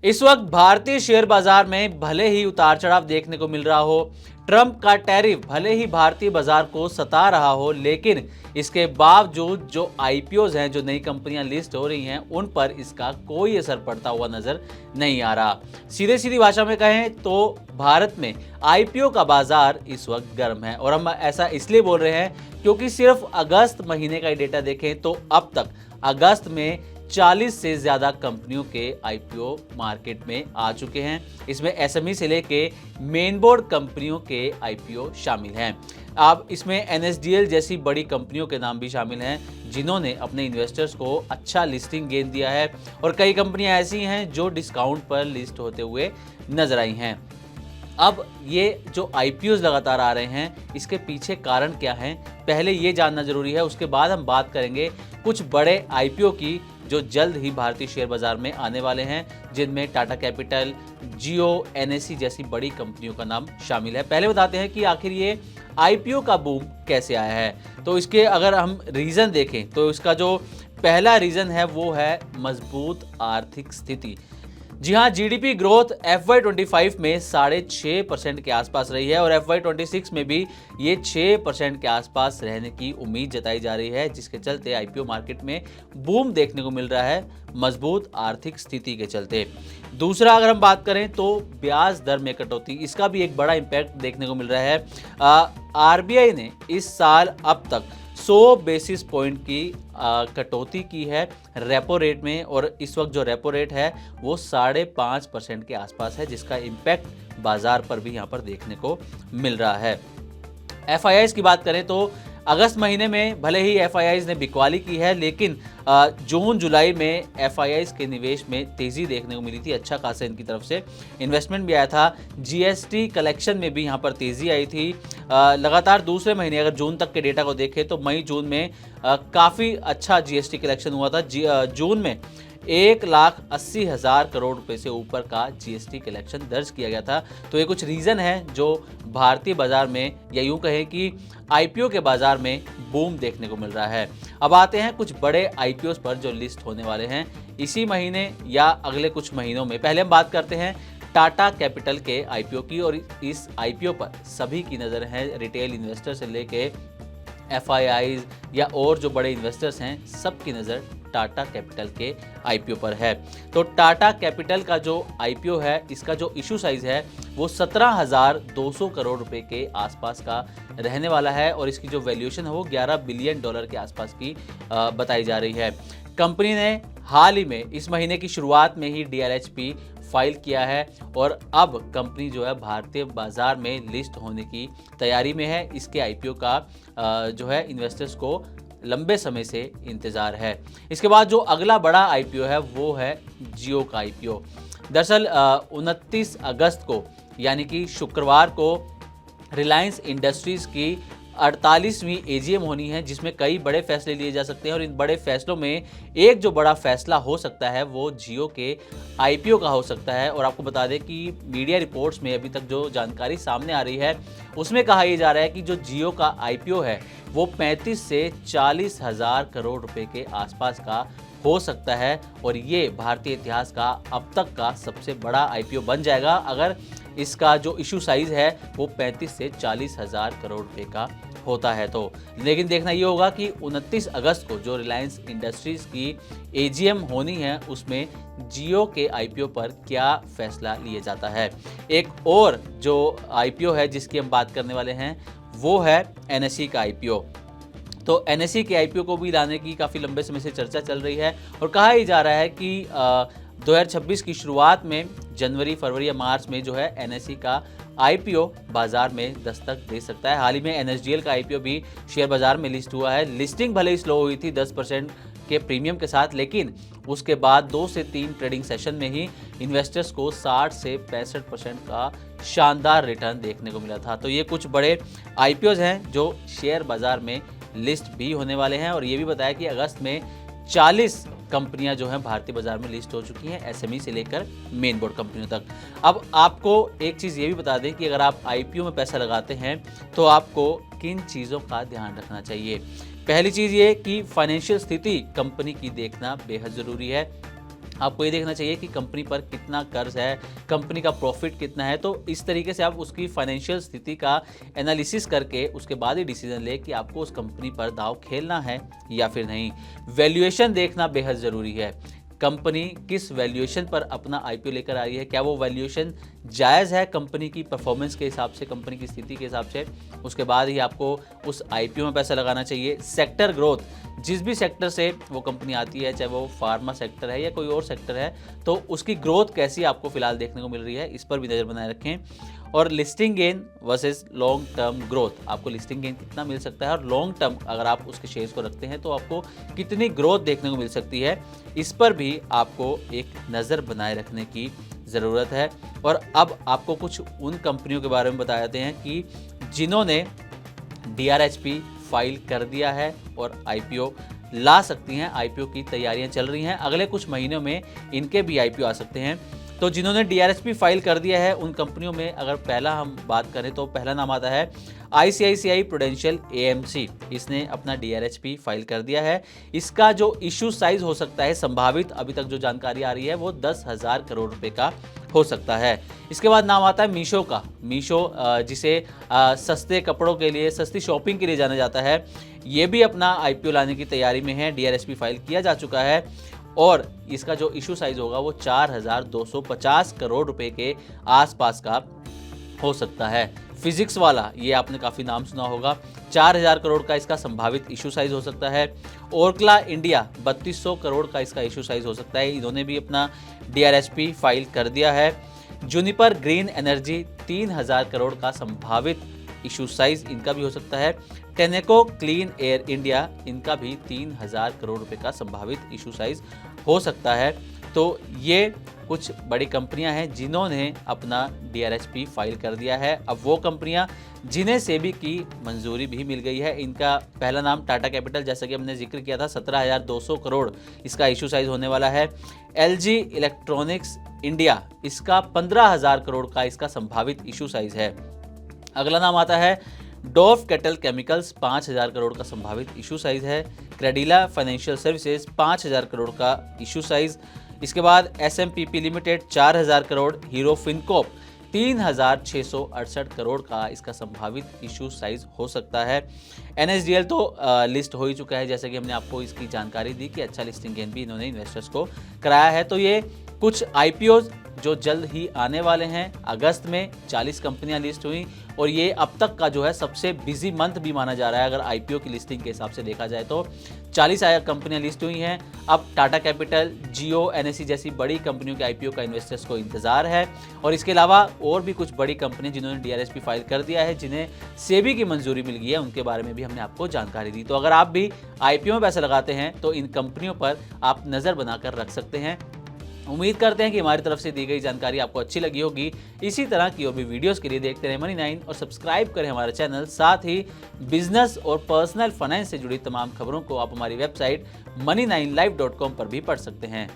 इस वक्त भारतीय शेयर बाजार में भले ही उतार चढ़ाव देखने को मिल रहा हो, ट्रंप का टैरिफ भले ही भारतीय बाजार को सता रहा हो, लेकिन इसके बावजूद जो आईपीओज हैं, जो नई कंपनियां लिस्ट हो रही हैं, उन पर इसका कोई असर पड़ता हुआ नजर नहीं आ रहा। सीधी भाषा में कहें तो भारत में आईपीओ का बाजार इस वक्त गर्म है, और हम ऐसा इसलिए बोल रहे हैं क्योंकि सिर्फ अगस्त महीने का डेटा देखें तो अब तक अगस्त में 40 से ज्यादा कंपनियों के आईपीओ मार्केट में आ चुके हैं। इसमें एसएमई से लेके मेन बोर्ड कंपनियों के आईपीओ शामिल हैं। अब इसमें एनएसडीएल जैसी बड़ी कंपनियों के नाम भी शामिल हैं, जिन्होंने अपने इन्वेस्टर्स को अच्छा लिस्टिंग गेन दिया है, और कई कंपनियां ऐसी हैं जो डिस्काउंट पर लिस्ट होते हुए नजर आई हैं। अब ये जो आईपीओज लगातार आ रहे हैं, इसके पीछे कारण क्या है, पहले ये जानना जरूरी है। उसके बाद हम बात करेंगे कुछ बड़े आईपीओ की जो जल्द ही भारतीय शेयर बाजार में आने वाले हैं, जिनमें टाटा कैपिटल, जियो, एनएससी जैसी बड़ी कंपनियों का नाम शामिल है। पहले बताते हैं कि आखिर ये आईपीओ का बूम कैसे आया है। तो इसके अगर हम रीजन देखें तो इसका जो पहला रीजन है वो है मजबूत आर्थिक स्थिति। जी हाँ, जीडीपी ग्रोथ FY25 में 6.5% के आसपास रही है, और FY26 में भी ये 6% के आसपास रहने की उम्मीद जताई जा रही है, जिसके चलते आईपीओ मार्केट में बूम देखने को मिल रहा है मजबूत आर्थिक स्थिति के चलते। दूसरा, अगर हम बात करें तो ब्याज दर में कटौती, इसका भी एक बड़ा इम्पैक्ट देखने को मिल रहा है। आरबीआई ने इस साल अब तक 100 बेसिस पॉइंट की कटौती की है रेपो रेट में, और इस वक्त जो रेपो रेट है वो 5.5% के आसपास है, जिसका इम्पैक्ट बाजार पर भी यहाँ पर देखने को मिल रहा है। एफआईआईज की बात करें तो अगस्त महीने में भले ही एफआईआईज ने बिकवाली की है, लेकिन जून जुलाई में एफआईआईज के निवेश में तेजी देखने को मिली थी। अच्छा खासा इनकी तरफ से इन्वेस्टमेंट भी आया था। जीएसटी कलेक्शन में भी यहाँ पर तेजी आई थी। लगातार दूसरे महीने अगर जून तक के डेटा को देखें तो मई जून में काफ़ी अच्छा जीएसटी कलेक्शन हुआ था। जून में 1,80,000 करोड़ रुपए से ऊपर का जीएसटी कलेक्शन दर्ज किया गया था। तो ये कुछ रीज़न है जो भारतीय बाजार में, या यूं कहें कि आईपीओ के बाजार में बूम देखने को मिल रहा है। अब आते हैं कुछ बड़े आईपीओ पर जो लिस्ट होने वाले हैं इसी महीने या अगले कुछ महीनों में। पहले हम बात करते हैं टाटा कैपिटल के आईपीओ की, और इस आईपीओ पर सभी की नज़र है, रिटेल इन्वेस्टर से लेके एफआईआईज या और जो बड़े इन्वेस्टर्स हैं, सबकी नज़र टाटा कैपिटल के आईपीओ पर है। तो टाटा कैपिटल का जो आईपीओ है, इसका जो इशू साइज है वो 17,200 करोड़ रुपए के आसपास का रहने वाला है, और इसकी जो वैल्यूएशन है वो $11 बिलियन के आसपास की बताई जा रही है। कंपनी ने हाल ही में इस महीने की शुरुआत में ही डीआरएचपी फाइल किया है, और अब कंपनी जो है भारतीय बाजार में लिस्ट होने की तैयारी में है। इसके आईपीओ का जो है इन्वेस्टर्स को लंबे समय से इंतजार है। इसके बाद जो अगला बड़ा आईपीओ है वो है जियो का आईपीओ। दरअसल 29 अगस्त को यानी कि शुक्रवार को रिलायंस इंडस्ट्रीज की 48वीं एजीएम होनी है, जिसमें कई बड़े फैसले लिए जा सकते हैं, और इन बड़े फैसलों में एक जो बड़ा फैसला हो सकता है वो जियो के आईपीओ का हो सकता है। और आपको बता दें कि मीडिया रिपोर्ट्स में अभी तक जो जानकारी सामने आ रही है उसमें कहा यह जा रहा है कि जो जियो का आईपीओ है वो 35 से 40 हज़ार करोड़ रुपए के आसपास का हो सकता है, और ये भारतीय इतिहास का अब तक का सबसे बड़ा आईपीओ बन जाएगा अगर इसका जो इशू साइज है वो 35 से 40 हज़ार करोड़ रुपए का होता है तो। लेकिन देखना ये होगा कि 29 अगस्त को जो रिलायंस इंडस्ट्रीज की एजीएम होनी है उसमें जियो के आईपीओ पर क्या फैसला लिया जाता है। एक और जो आईपीओ है जिसकी हम बात करने वाले हैं वो है एनएसई का आईपीओ। तो एनएसई के आईपीओ को भी लाने की काफ़ी लंबे समय से चर्चा चल रही है, और कहा ही जा रहा है कि 2026 की शुरुआत में जनवरी, फरवरी या मार्च में जो है एनएसई का आईपीओ बाजार में दस्तक दे सकता है। हाल ही में एनएसडीएल का आईपीओ भी शेयर बाजार में लिस्ट हुआ है। लिस्टिंग भले ही स्लो हुई थी 10% के प्रीमियम के साथ, लेकिन उसके बाद 2 से 3 ट्रेडिंग सेशन में ही इन्वेस्टर्स को 60 से 65% का शानदार रिटर्न देखने को मिला था। तो ये कुछ बड़े आईपीओज हैं जो शेयर बाजार में लिस्ट भी होने वाले हैं, और ये भी बताया कि अगस्त में 40 कंपनियां जो हैं भारतीय बाजार में लिस्ट हो चुकी हैं, एसएमई से लेकर मेन बोर्ड कंपनियों तक। अब आपको एक चीज़ ये भी बता दें कि अगर आप आईपीओ में पैसा लगाते हैं तो आपको किन चीज़ों का ध्यान रखना चाहिए। पहली चीज़ ये कि फाइनेंशियल स्थिति कंपनी की देखना बेहद ज़रूरी है। आपको ये देखना चाहिए कि कंपनी पर कितना कर्ज है, कंपनी का प्रॉफिट कितना है। तो इस तरीके से आप उसकी फाइनेंशियल स्थिति का एनालिसिस करके उसके बाद ही डिसीजन ले कि आपको उस कंपनी पर दांव खेलना है या फिर नहीं। वैल्यूएशन देखना बेहद ज़रूरी है। कंपनी किस वैल्यूएशन पर अपना आईपीओ लेकर आ रही है, क्या वो वैल्यूएशन जायज़ है कंपनी की परफॉर्मेंस के हिसाब से, कंपनी की स्थिति के हिसाब से। उसके बाद ही आपको उस आईपीओ में पैसा लगाना चाहिए। सेक्टर ग्रोथ, जिस भी सेक्टर से वो कंपनी आती है, चाहे वो फार्मा सेक्टर है या कोई और सेक्टर है, तो उसकी ग्रोथ कैसी आपको फिलहाल देखने को मिल रही है, इस पर भी नज़र बनाए रखें। और listing gain versus long term growth, आपको लिस्टिंग गेन कितना मिल सकता है और लॉन्ग टर्म अगर आप उसके शेयर्स को रखते हैं तो आपको कितनी ग्रोथ देखने को मिल सकती है, इस पर भी आपको एक नज़र बनाए रखने की ज़रूरत है। और अब आपको कुछ उन कंपनियों के बारे में बता देते हैं कि जिन्होंने DRHP फाइल कर दिया है और आईपीओ ला सकती हैं। आईपीओ की तैयारियां चल रही हैं, अगले कुछ महीनों में इनके भी आईपीओ आ सकते हैं। तो जिन्होंने DRHP फाइल कर दिया है उन कंपनियों में अगर पहला हम बात करें तो पहला नाम आता है ICICI प्रूडेंशियल AMC। इसने अपना DRHP फाइल कर दिया है। इसका जो इशू साइज हो सकता है संभावित, अभी तक जो जानकारी आ रही है वो 10,000 करोड़ रुपए का हो सकता है। इसके बाद नाम आता है मीशो का। मीशो जिसे सस्ते कपड़ों के लिए, सस्ती शॉपिंग के लिए जाना जाता है, ये भी अपना आईपीओ लाने की तैयारी में है। DRHP फाइल किया जा चुका है और इसका जो इशू साइज होगा वो 4,250 करोड़ रुपए के आसपास का हो सकता है। फिजिक्स वाला, ये आपने काफ़ी नाम सुना होगा, 4,000 करोड़ का इसका संभावित इशू साइज हो सकता है। ओरकला इंडिया 3,200 करोड़ का इसका इशू साइज हो सकता है, इन्होंने भी अपना DRHP फाइल कर दिया है। जूनिपर ग्रीन एनर्जी 3,000 करोड़ का संभावित इशू साइज इनका भी हो सकता है। टेनेको क्लीन एयर इंडिया, इनका भी 3,000 करोड़ रुपए का संभावित इशू साइज हो सकता है। तो ये कुछ बड़ी कंपनियां हैं जिन्होंने अपना DRHP फाइल कर दिया है। अब वो कंपनियां जिन्हें सेबी की मंजूरी भी मिल गई है, इनका पहला नाम टाटा कैपिटल, जैसा कि हमने जिक्र किया था, 17,200 करोड़ इसका इशू साइज होने वाला है। LG इलेक्ट्रॉनिक्स इंडिया, इसका 15,000 करोड़ का इसका संभावित इशू साइज है। अगला नाम आता है डोव कैटल केमिकल्स, 5,000 करोड़ का संभावित इशू साइज है। क्रेडिला फाइनेंशियल सर्विसेज 5,000 करोड़ का इशू साइज। इसके बाद SMPP limited 4,000 crore. Hero Fincorp 3,668 crore का इसका संभावित इशू साइज हो सकता है। NSDL तो लिस्ट हो ही चुका है, जैसे कि हमने आपको इसकी जानकारी दी कि अच्छा लिस्टिंग गेन भी इन्होंने इन्वेस्टर्स को कराया है। तो ये कुछ IPOs जो जल्द ही आने वाले हैं। अगस्त में 40 कंपनियां लिस्ट हुई और ये अब तक का जो है सबसे बिजी मंथ भी माना जा रहा है। अगर आईपीओ की लिस्टिंग के हिसाब से देखा जाए तो 40 कंपनियां लिस्ट हुई हैं। अब टाटा कैपिटल, जियो, NSE जैसी बड़ी कंपनियों के आईपीओ का इन्वेस्टर्स को इंतजार है। और इसके अलावा और भी कुछ बड़ी कंपनियां जिन्होंने DRHP फाइल कर दिया है, जिन्हें सेबी की मंजूरी मिल गई है, उनके बारे में भी हमने आपको जानकारी दी। तो अगर आप भी आईपीओ में पैसा लगाते हैं तो इन कंपनियों पर आप नज़र बनाकर रख सकते हैं। उम्मीद करते हैं कि हमारी तरफ से दी गई जानकारी आपको अच्छी लगी होगी। इसी तरह की और भी वीडियोस के लिए देखते रहें Money9 और सब्सक्राइब करें हमारा चैनल। साथ ही बिजनेस और पर्सनल फाइनेंस से जुड़ी तमाम खबरों को आप हमारी वेबसाइट money9live.com पर भी पढ़ सकते हैं।